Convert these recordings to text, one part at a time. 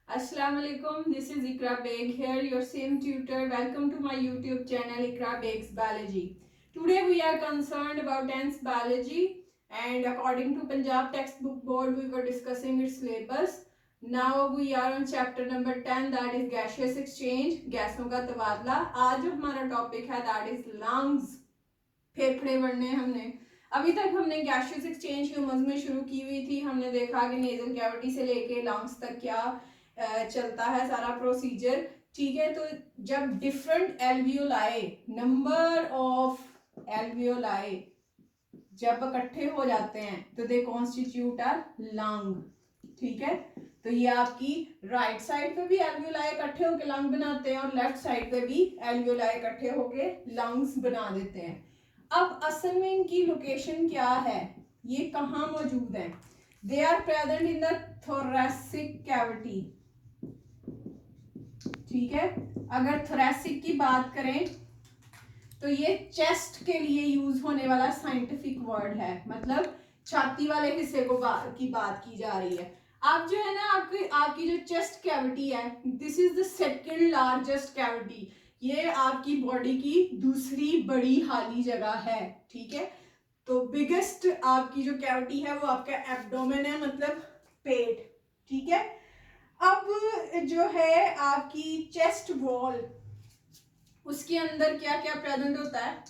Assalamu alaikum. This is Ikra Beg here, your same tutor. Welcome to my YouTube channel Ikra Beg's Biology. Today we are concerned about 10th biology, and according to Punjab Textbook Board we were discussing its syllabus. Now we are on chapter number 10, that is gaseous exchange, गैसों का तबादला. आज जो हमारा topic है that is lungs. फेफड़े बढ़ने हमने अभी तक हमने गैसियस एक्सचेंज ह्यूमंस में शुरू की हुई थी. हमने देखा कि नेजल कैविटी से लेके लंग्स तक क्या चलता है सारा प्रोसीजर. ठीक है, तो जब different alveoli, number of alveoli जब इकट्ठे हो जाते हैं तो दे कॉन्स्टिट्यूट आर लंग. ठीक है, तो ये आपकी राइट साइड पे भी एल्वियोलाई इकट्ठे होकर लंग बनाते हैं और लेफ्ट साइड पे भी एल्वियोलाई इकट्ठे होकर लंग्स बना देते हैं. अब असल में इनकी लोकेशन क्या है, ये कहाँ मौजूद है? They are present in the thoracic cavity. ठीक है, अगर थोरेसिक की बात करें तो ये चेस्ट के लिए यूज होने वाला साइंटिफिक वर्ड है, मतलब छाती वाले हिस्से को की बात की जा रही है. आप जो है ना, आपकी जो चेस्ट कैविटी है, this is the second largest cavity. ये आपकी बॉडी की दूसरी बड़ी हाली जगह है. ठीक है, तो बिगेस्ट आपकी जो कैविटी है वो आपका एब्डोमेन है, मतलब पेट. ठीक है, अब जो है आपकी चेस्ट वॉल, उसके अंदर क्या क्या प्रेजेंट होता है?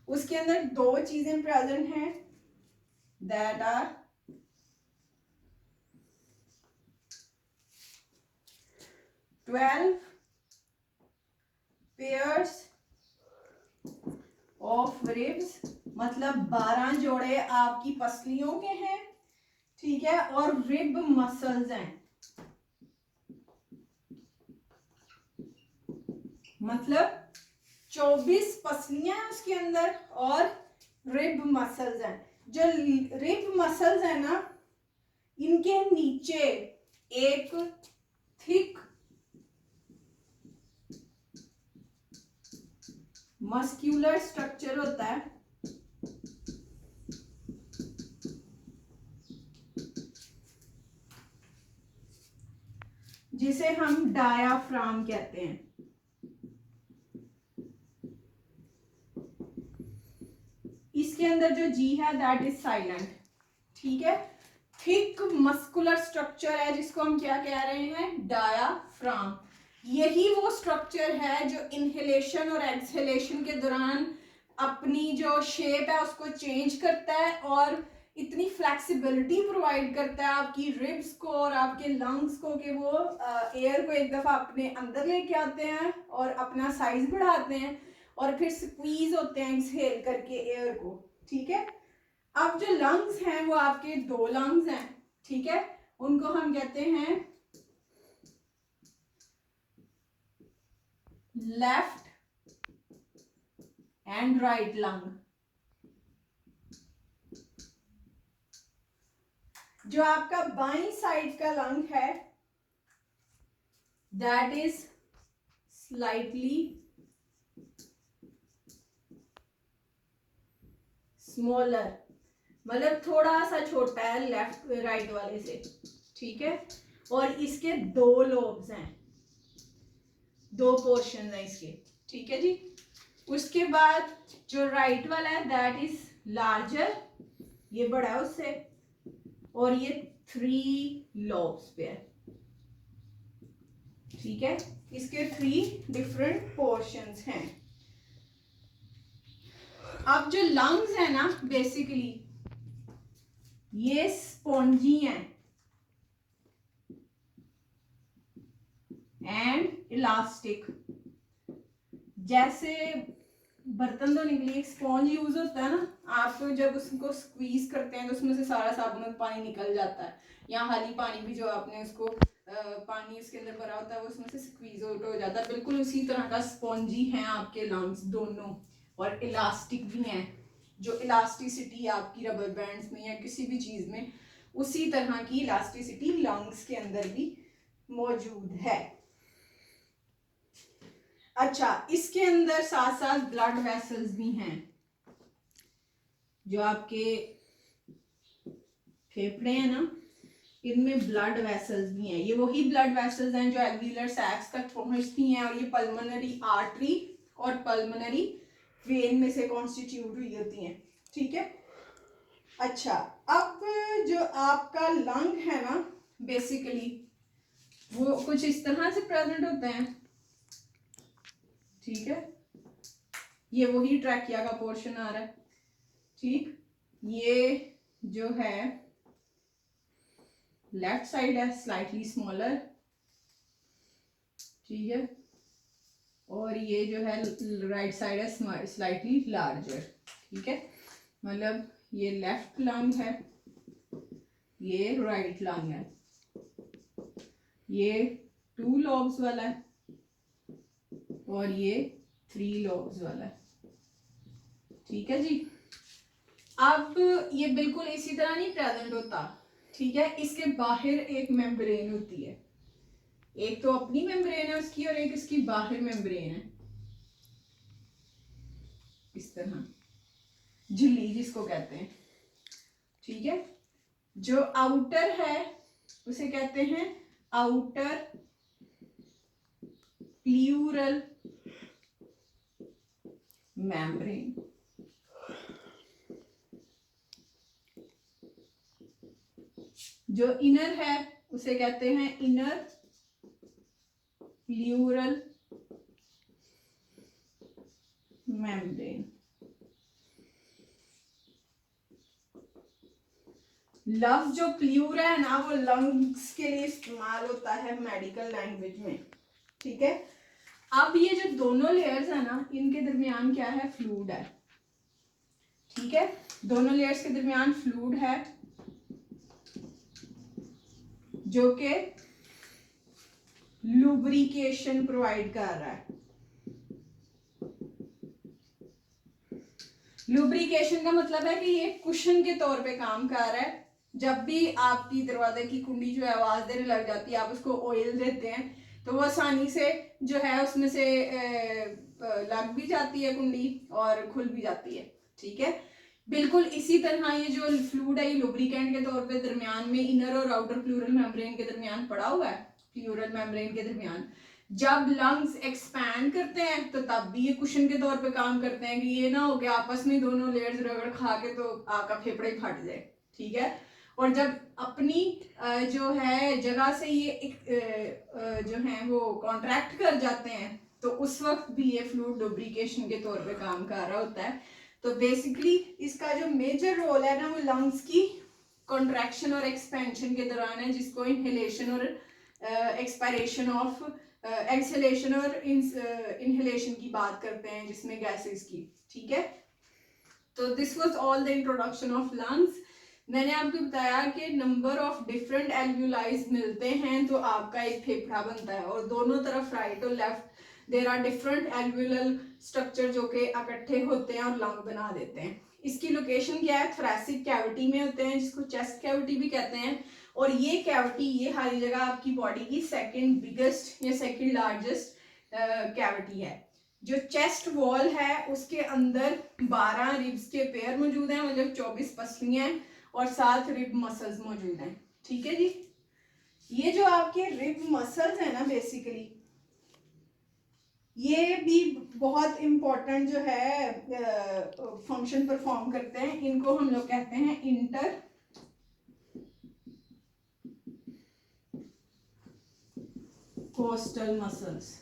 उसके अंदर दो चीजें प्रेजेंट हैं, that are twelve pairs of ribs, मतलब 12 जोड़े आपकी पसलियों के हैं. ठीक है, और रिब मसल्स हैं, मतलब 24 पसलियां हैं उसके अंदर और रिब मसल्स हैं. जो रिब मसल्स है ना, इनके नीचे एक थिक मस्क्यूलर स्ट्रक्चर होता है, जिसे हम डायाफ्राम कहते हैं. इसके अंदर जो जी है दैट इज साइलेंट. ठीक है, थिक मस्कुलर स्ट्रक्चर है जिसको हम क्या कह रहे हैं? डायाफ्राम. यही वो स्ट्रक्चर है जो इनहेलेशन और एक्सहेलेशन के दौरान अपनी जो शेप है उसको चेंज करता है और इतनी फ्लेक्सिबिलिटी प्रोवाइड करता है आपकी रिब्स को और आपके लंग्स को कि वो एयर को एक दफा अपने अंदर लेके आते हैं और अपना साइज बढ़ाते हैं और फिर स्क्वीज होते हैं एक्सहेल करके एयर को. ठीक है, अब जो लंग्स हैं वो आपके दो लंग्स हैं. ठीक है, उनको हम कहते हैं लेफ्ट एंड राइट लंग. जो आपका बाईं साइड का लंग है दैट इज स्लाइटली स्मॉलर, मतलब थोड़ा सा छोटा है लेफ्ट राइट वाले से. ठीक है, और इसके दो लोब्स हैं, दो पोर्शन हैं इसके. ठीक है जी, उसके बाद जो राइट वाला है दैट इज लार्जर, ये बड़ा है उससे, और ये 3 लोब्स पे है. ठीक है, इसके 3 डिफरेंट पोर्शंस हैं. अब जो लंग्स है ना, बेसिकली ये स्पॉन्जी हैं एंड इलास्टिक. जैसे बर्तन धोने के लिए एक स्पॉन्ज यूज होता है ना, आप जब उसको स्क्वीज करते हैं तो उसमें से सारा साबुन और पानी निकल जाता है, या खाली पानी भी जो आपने उसको पानी उसके अंदर भरा होता है वो उसमें से स्क्वीज आउट हो जाता है. बिल्कुल उसी तरह का स्पॉन्जी हैं आपके लंग्स दोनों, और इलास्टिक भी हैं. जो इलास्टिसिटी आपकी रबर बैंड्स में या किसी भी चीज में, उसी तरह की इलास्टिसिटी लंग्स के अंदर भी मौजूद है. अच्छा, इसके अंदर साथ साथ ब्लड वेसल्स भी हैं जो आपके फेफड़े हैं ना, इनमें ब्लड वेसल्स भी हैं। ये वही ब्लड वेसल्स हैं जो एल्वियोलर सैक्स तक पहुंचती हैं, और ये पल्मोनरी आर्टरी और पल्मोनरी वेन में से कॉन्स्टिट्यूट हुई होती हैं। ठीक है। अच्छा, अब जो आपका लंग है ना, बेसिकली वो कुछ इस तरह से प्रेजेंट होते हैं। ठीक है, ये वही ट्रैकिया का पोर्शन आ रहा है। ठीक, ये जो है लेफ्ट साइड है, स्लाइटली स्मॉलर। ठीक है, और ये जो है राइट साइड है, स्लाइटली लार्जर। ठीक है, मतलब ये लेफ्ट लंग है, ये राइट लंग है, ये 2 लॉब्स वाला है और ये 3 लॉब्स वाला है। ठीक है जी। अब ये बिल्कुल इसी तरह नहीं प्रेजेंट होता। ठीक है, इसके बाहर एक मेम्ब्रेन होती है, एक तो अपनी मेम्ब्रेन है उसकी और एक इसकी बाहर मेम्ब्रेन है, इस तरह झिल्ली जिसको कहते हैं। ठीक है, जो आउटर है उसे कहते हैं आउटर प्लूरल मेम्ब्रेन। जो इनर है उसे कहते हैं इनर प्लूरल मेम्ब्रेन। लफ्ज जो प्लूरा है ना, वो लंग्स के लिए इस्तेमाल होता है मेडिकल लैंग्वेज में। ठीक है, अब ये जो दोनों लेयर्स है ना, इनके दरमियान क्या है, फ्लूइड है। ठीक है, दोनों लेयर्स के दरमियान फ्लूइड है जो कि लुब्रिकेशन प्रोवाइड कर रहा है। लुब्रिकेशन का मतलब है कि ये कुशन के तौर पे काम कर रहा है। जब भी आपकी दरवाजे की कुंडी जो है आवाज देने लग जाती है, आप उसको ऑयल देते हैं तो वो आसानी से जो है उसमें से लग भी जाती है कुंडी और खुल भी जाती है। ठीक है, बिल्कुल इसी तरह ये जो फ्लूइड है, ये लुब्रिकेंट के तौर पे दरमियान में इनर और आउटर प्लूरल मेम्ब्रेन के दरमियान पड़ा हुआ है, प्लूरल मेम्ब्रेन के दरमियान। जब लंग्स एक्सपैंड करते हैं तो तब भी ये कुशन के तौर पे काम करते हैं कि ये ना हो कि आपस में दोनों लेयर्स रगड़ खा के तो आपका फेफड़ा ही फट जाए। ठीक है, और जब अपनी जो है जगह से ये जो है वो कॉन्ट्रैक्ट कर जाते हैं तो उस वक्त भी ये फ्लूइड लुब्रिकेशन के तौर पे काम कर रहा होता है। तो बेसिकली इसका जो मेजर रोल है ना, वो लंग्स की कॉन्ट्रैक्शन और एक्सपेंशन के दौरान है, जिसको इनहेलेशन और एक्सपायरेशन ऑफ एक्सहेलेशन और इनहेलेशन की बात करते हैं, जिसमें गैसेस की। ठीक है, तो this was all the introduction of lungs. मैंने आपको बताया कि नंबर ऑफ डिफरेंट एल्वियोलाइज मिलते हैं तो आपका एक फेफड़ा बनता है, और दोनों तरफ राइट और left there are different alveolar structure जो कि इकट्ठे होते हैं और लंग बना देते हैं। इसकी लोकेशन क्या है, थोरैसिक कैविटी में होते हैं, जिसको चेस्ट कैविटी भी कहते हैं। और ये कैविटी, ये हर जगह आपकी बॉडी की सेकंड बिगेस्ट या सेकंड लार्जेस्ट कैविटी है। जो चेस्ट वॉल है उसके अंदर 12 रिब्स के पेयर मौजूद हैं, मतलब 24 पसलियां हैं और 7 रिब मसल्स मौजूद हैं। ठीक है जी, ये जो आपके रिब मसल्स हैं ना, बेसिकली ये भी बहुत इंपॉर्टेंट जो है फंक्शन परफॉर्म करते हैं। इनको हम लोग कहते हैं इंटर कोस्टल मसल्स।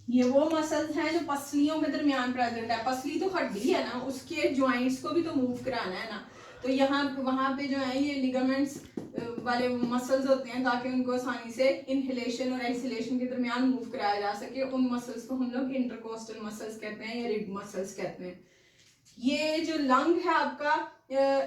ये वो मसल्स हैं जो पसलियों के दरमियान प्रेजेंट है। पसली तो हड्डी है ना, उसके जॉइंट्स को भी तो मूव कराना है ना, तो यहाँ वहां पे जो है ये लिगामेंट्स वाले मसल्स होते हैं ताकि उनको आसानी से इनहेलेशन और एक्सहेलेशन के दरमियान मूव कराया जा सके। उन मसल्स को हम लोग इंटरकोस्टल मसल्स कहते हैं या रिब मसल्स कहते हैं। ये जो लंग है आपका,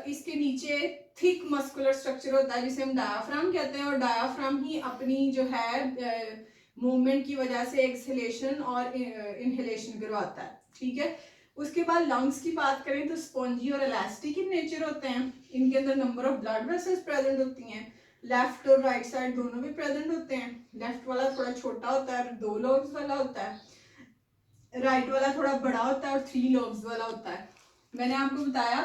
इसके नीचे थिक मस्कुलर स्ट्रक्चर होता है जिसे हम डायाफ्राम कहते हैं, और डायाफ्राम ही अपनी जो है मूवमेंट की वजह से एक्सहेलेशन और इनहेलेशन करवाता है। ठीक है, उसके बाद लंग्स की बात करें तो स्पॉन्जी और इलास्टिक इन नेचर होते हैं। इनके अंदर number of blood vessels present होती हैं, लेफ्ट और राइट साइड दोनों भी प्रेजेंट होते हैं। लेफ्ट वाला थोड़ा छोटा होता है, 2 लॉब्स वाला होता है, राइट वाला थोड़ा बड़ा होता है और 3 लॉब्स वाला होता है। मैंने आपको बताया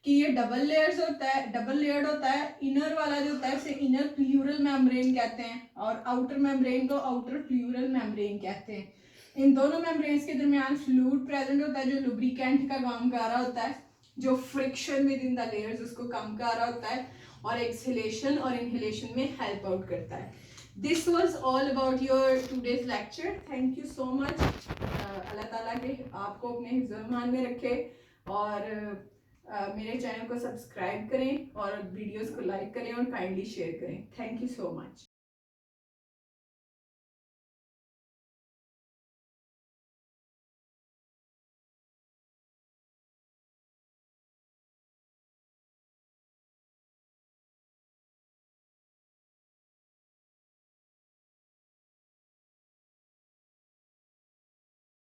कि ये डबल लेयर्स होता है, डबल लेयर्ड होता है। इनर वाला जो होता है इसे इनर प्लूरल मेम्ब्रेन कहते हैं और आउटर मेम्ब्रेन को आउटर प्लूरल मेम्ब्रेन कहते हैं। इन दोनों मेम्ब्रेन्स के दरमियान फ्लूइड प्रेजेंट होता है जो लुब्रिकेंट का काम कर रहा होता है, जो friction with in the layers उसको कम कर रहा होता है और एक्सहेलेशन और इनहेलेशन में हेल्प आउट करता है। This was all about your today's lecture. Thank you so much. Allah ताला के आपको अपने हिफ्ज़-ओ-ईमान में रखे और मेरे चैनल को सब्सक्राइब करें और वीडियोस को लाइक करें और काइंडली शेयर करें। Thank you so much.